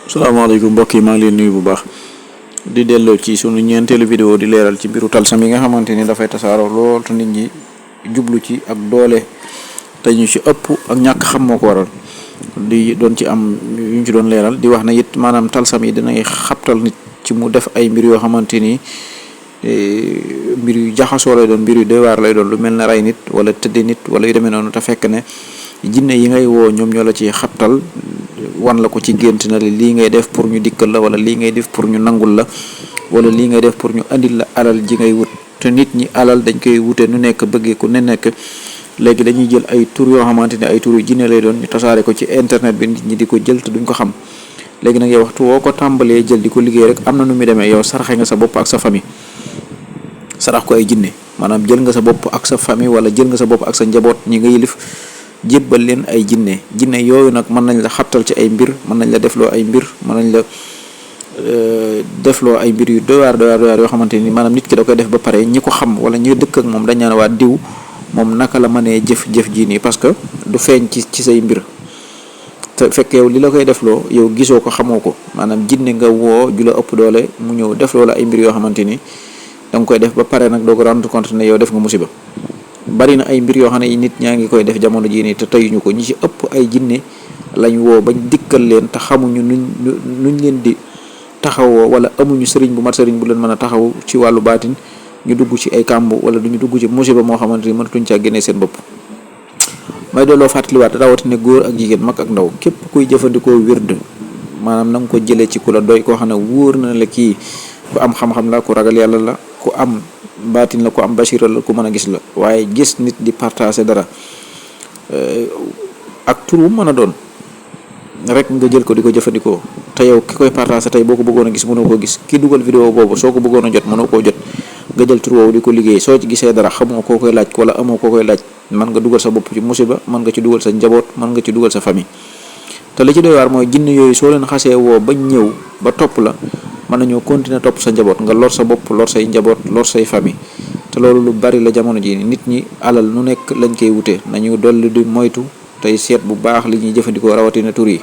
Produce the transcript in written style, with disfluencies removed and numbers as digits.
salaamaaleykum mbokk yi maa ngi leen nuyu bu baax di delloo ci sunu ñeenteelu vidéo di leeral ci mbiru talsam yi nga xamante ni dafay tasaaroo lool te nit ñi jublu ci ak doole te ñu ci ëpp ak ñàkk xam moo ko waral di doon ci am yu ñu ci doon leeral di wax na it maanaam talsam yi dinay xabtal nit ci mu def ay mbir yoo xamante ni mbir yu jaxasoo lay doon mbir yu doy waar lay doon lu mel ne rey nit wala tëdde nit wala yu demee noonu te fekk ne jinne yi ngay woo ñoom ñoo la ci xabtal wan la ko ci gént na lii ngay def pour ñu dikkal la wala lii ngay def pour ñu nangul la wala lii ngay def pour ñu andil la alal ji ngay wut te nit ñi alal dañ koy wute nu nekk bëggee ku ne nekk léegi dañuy jël ay tur yoo xamante ne ay tur yu jinne lay doon ñu tasaare ko ci internet bi nit ñi di ko jël te duñ ko xam léegi nag yow waxtu woo ko tàmbalee jël di ko liggéey rek am na nu muy demee yow saraxe nga sa bopp ak sa famille sarax ko ay jinne maanaam jël nga sa bopp ak sa famille wala jël nga sa bopp ak sa njaboot ñi nga yilif jébbal leen ay jinne yooyu nag mën nañ la xabtal ci ay mbir mën nañ la defloo ay mbir mën nañ la defloo ay mbir yu doy waar yoo xamante ni maanaam nit ki da koy def ba pare ñi ko xam wala ñi dëkk ak moom dañ naan waa diw moom naka la mënee jëf ji nii parce que du feeñ ci say mbir te fekk yow li la koy defloo yow gisoo ko xamoo ko maanaam jinne nga woo ju la ëpp doole mu ñëw defloo la ay mbir yoo xamante ni da nga koy def ba pare nag doo ko rendre compte ne yow def nga musiba. bari na ay mbir yoo xam ne nit ñaa ngi koy def jamono jii nii te teyuñu ko ñi ci ëpp ay jinne lañ woo bañ dikkal leen te xamuñu nuñ leen di taxawoo wala amuñu sëriñ bu mat sëriñ bu leen mën a taxaw ci wàllu baatin ñu dugg ci ay kàmb wala duñu dugg ci musiba moo xamante ni mënatuñ caa génnee seen bopp. may dooloo fàttaliwaat rawatina góor ak jigéen mag ak ndaw képp kuy jëfandikoo wird maanaam na nga ko jëlee ci ku la doy koo xam ne wóor na la kii ku am xam-xam la ku ragal yàlla la ku am baatin la ku am bashira la ku mën a gis la waaye gis nit di partager dara ak tur wu mën a doon rek nga jël ko di ko jëfandikoo te yow ki koy partager tey boo ko bëggoon a gis mënoo koo gis ki dugal vidéo boobu soo ko bëggoon a jot mënoo koo jot nga jël tur woowu di ko liggéey soo ci gisee dara xamoo koo koy laaj wala amoo koo koy laaj mën nga dugal sa bopp ci musiba mën nga ci dugal sa njaboot mën nga ci dugal sa famille te li ci doy waar mooy jinne yooyu soo leen xasee woo bañ ñëw ba topp la mën nañoo continuer topp sa njaboot nga lor sa bopp lor say njaboot lor say famille te loolu lu bari la jamono ji nit ñi alal nu nekk lañ koy wute nañu dolli di moytu tey seet bu baax li ñuy jëfandikoo rawatina tur yi